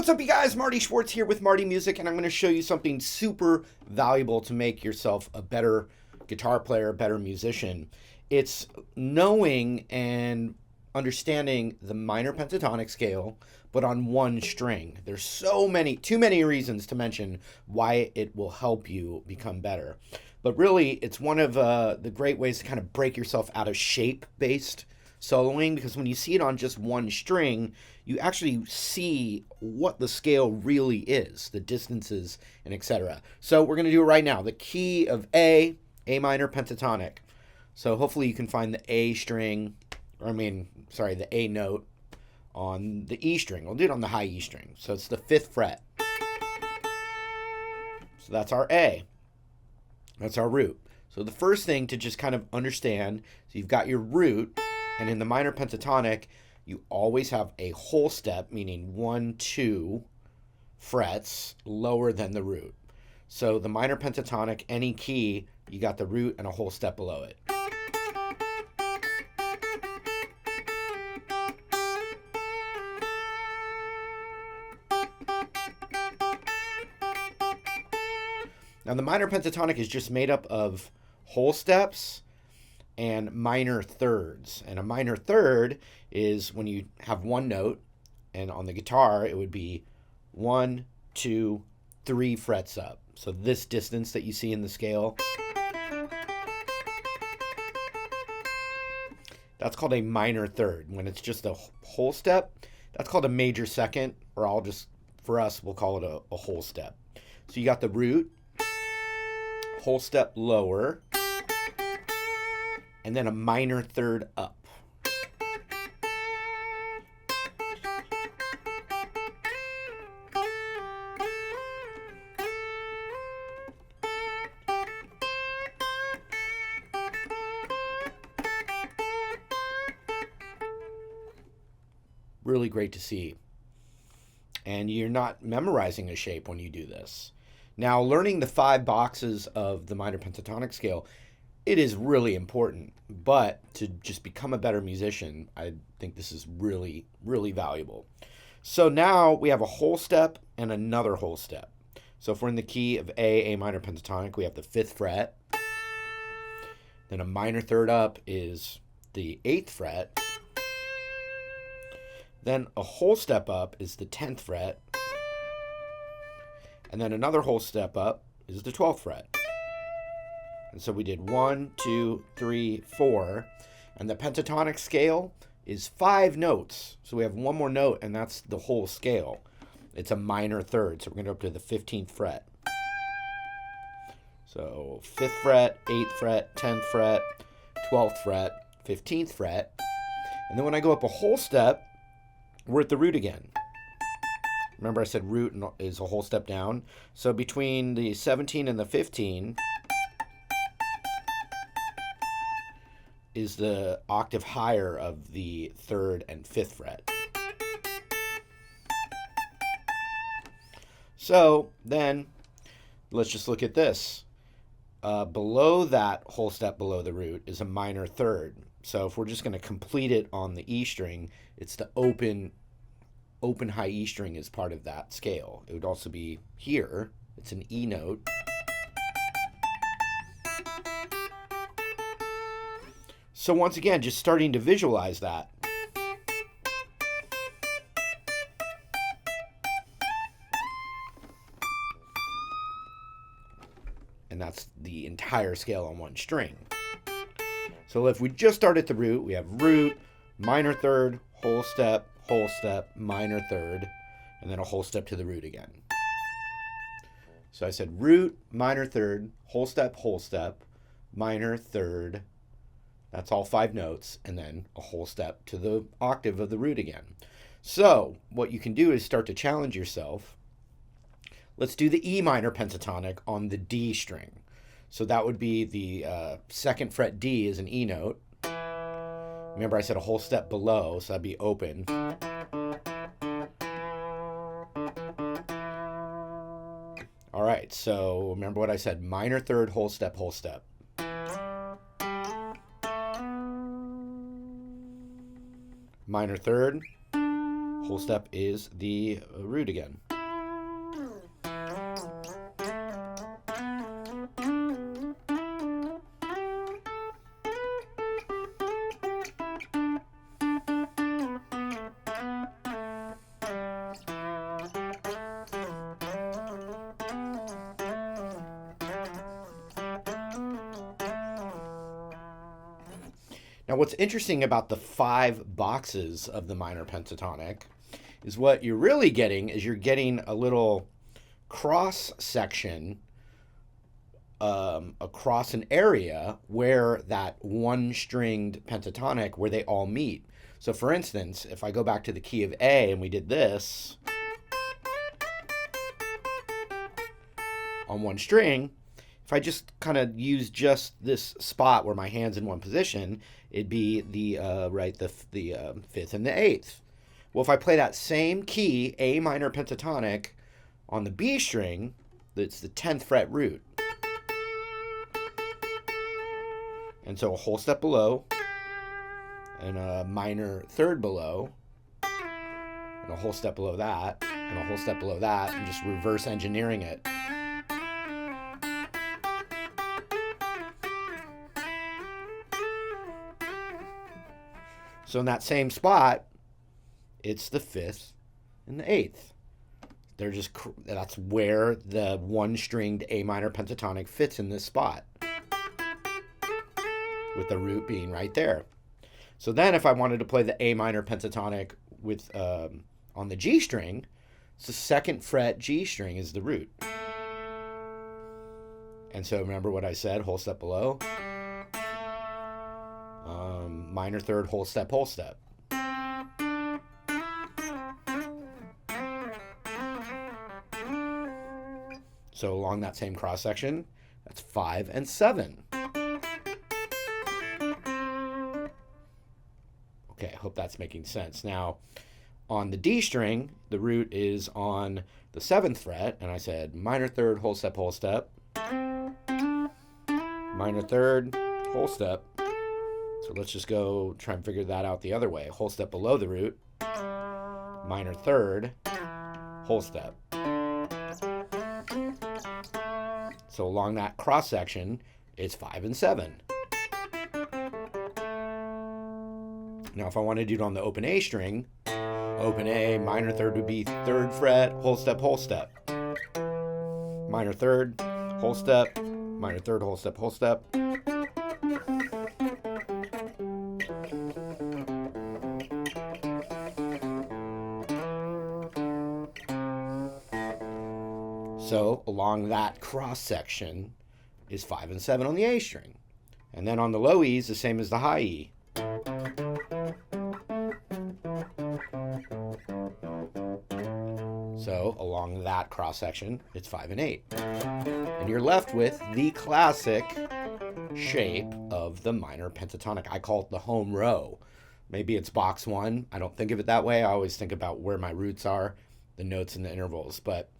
What's up, you guys? Marty Schwartz here with Marty Music, and I'm going to show you something super valuable to make yourself a better guitar player, a better musician. It's knowing and understanding the minor pentatonic scale, but on one string. There's too many reasons to mention why it will help you become better. But really, it's one of the great ways to kind of break yourself out of shape-based soloing, because when you see it on just one string, you actually see what the scale really is, the distances and etc. So we're going to do it right now. The key of A minor pentatonic. So hopefully you can find the the A note on the E string. We'll do it on the high E string. So it's the 5th fret. So that's our A. That's our root. So the first thing to just kind of understand, so you've got your root, and in the minor pentatonic, you always have a whole step, meaning 1, 2 frets lower than the root. So the minor pentatonic, any key, you got the root and a whole step below it. Now the minor pentatonic is just made up of whole steps and minor thirds. And a minor third is when you have one note, and on the guitar it would be 1, 2, 3 frets up. So this distance that you see in the scale, that's called a minor third. When it's just a whole step, that's called a major second, or we'll call it a whole step. So you got the root, whole step lower, and then a minor third up. Really great to see. And you're not memorizing a shape when you do this. Now, learning the 5 boxes of the minor pentatonic scale, it is really important, but to just become a better musician, I think this is really, really valuable. So now we have a whole step and another whole step. So if we're in the key of A minor pentatonic, we have the 5th fret. Then a minor third up is the 8th fret. Then a whole step up is the 10th fret. And then another whole step up is the 12th fret. And so we did 1, 2, 3, 4. And the pentatonic scale is 5 notes. So we have one more note, and that's the whole scale. It's a minor third. So we're going to go up to the 15th fret. So 5th fret, 8th fret, 10th fret, 12th fret, 15th fret. And then when I go up a whole step, we're at the root again. Remember I said root is a whole step down. So between the 17 and the 15 is the octave higher of the 3rd and 5th fret. So then let's just look at this. Below that whole step below the root is a minor third. So if we're just going to complete it on the E string, it's the open high E string is part of that scale. It would also be here. It's an E note. So once again, just starting to visualize that. And that's the entire scale on one string. So if we just start at the root, we have root, minor third, whole step, minor third, and then a whole step to the root again. So I said root, minor third, whole step, minor third. That's all 5 notes, and then a whole step to the octave of the root again. So what you can do is start to challenge yourself. Let's do the E minor pentatonic on the D string. So that would be the 2nd fret D is an E note. Remember I said a whole step below, so that'd be open. All right, so remember what I said, minor third, whole step, minor third, Whole step is the root again. Now, what's interesting about the 5 boxes of the minor pentatonic is what you're really getting is you're getting a little cross section across an area where that one-stringed pentatonic, where they all meet. So, for instance, if I go back to the key of A and we did this on one string, if I just kind of use just this spot where my hand's in one position, it'd be the fifth and the eighth. Well, if I play that same key, A minor pentatonic, on the B string, it's the 10th fret root. And so a whole step below, and a minor third below, and a whole step below that, and a whole step below that, and just reverse engineering it. So in that same spot, it's the 5th and the 8th. That's where the one-stringed A minor pentatonic fits in this spot, with the root being right there. So then if I wanted to play the A minor pentatonic with on the G string, it's the 2nd fret G string is the root. And so remember what I said, whole step below. Minor third, whole step, whole step. So along that same cross section, that's 5 and 7. Okay, I hope that's making sense. Now, on the D string, the root is on the 7th fret, and I said minor third, whole step, minor third, whole step. So let's just go try and figure that out the other way. Whole step below the root, minor third, whole step. So along that cross section, it's 5 and 7. Now if I want to do it on the open A string, open A, minor third would be 3rd fret, whole step, minor third, whole step, minor third, whole step, So along that cross section is 5 and 7 on the A string. And then on the low E's, the same as the high E. So along that cross section, it's 5 and 8. And you're left with the classic shape of the minor pentatonic. I call it the home row. Maybe it's box 1. I don't think of it that way. I always think about where my roots are, the notes and the intervals. But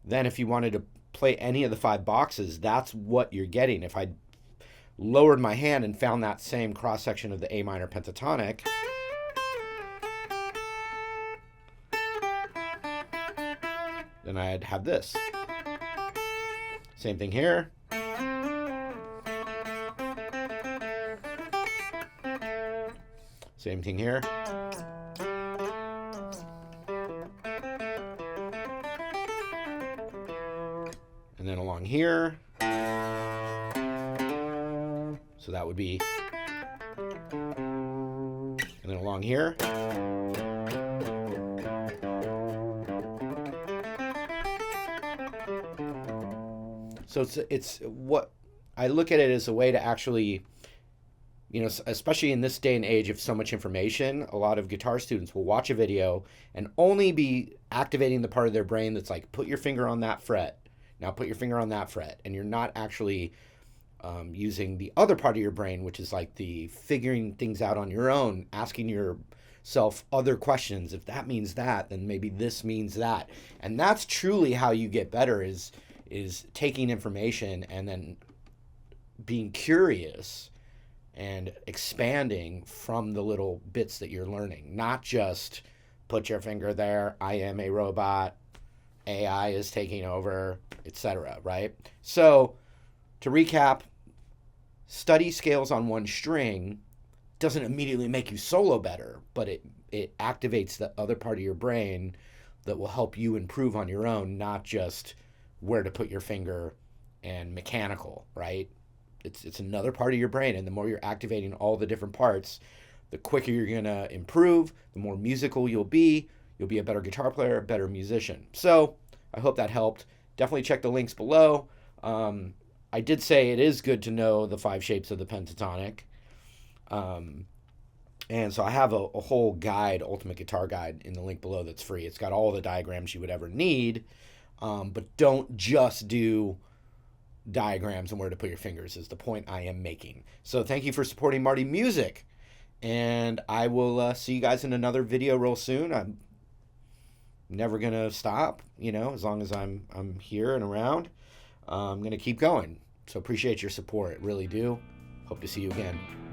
then if you wanted to play any of the 5 boxes, that's what you're getting. If I lowered my hand and found that same cross section of the A minor pentatonic, then I'd have this. Same thing here. Same thing here. And then along here. So that would be. And then along here. So it's what I look at it as a way to actually, especially in this day and age of so much information, a lot of guitar students will watch a video and only be activating the part of their brain that's like, put your finger on that fret. Now put your finger on that fret. And you're not actually using the other part of your brain, which is like the figuring things out on your own, asking yourself other questions. If that means that, then maybe this means that. And that's truly how you get better is taking information and then being curious and expanding from the little bits that you're learning, not just put your finger there. I am a robot. AI is taking over, etc. Right? So, to recap, study scales on one string doesn't immediately make you solo better, but it activates the other part of your brain that will help you improve on your own, not just where to put your finger and mechanical, right? It's another part of your brain, and the more you're activating all the different parts, the quicker you're going to improve, the more musical you'll be a better guitar player, a better musician. So I hope that helped. Definitely check the links below. I did say it is good to know the 5 shapes of the pentatonic. And so I have a whole guide, Ultimate Guitar Guide, in the link below that's free. It's got all the diagrams you would ever need, but don't just do diagrams and where to put your fingers is the point I am making. So thank you for supporting Marty Music, and I will see you guys in another video real soon. I'm never gonna stop, as long as I'm here and around. I'm gonna keep going. So appreciate your support, really do. Hope to see you again.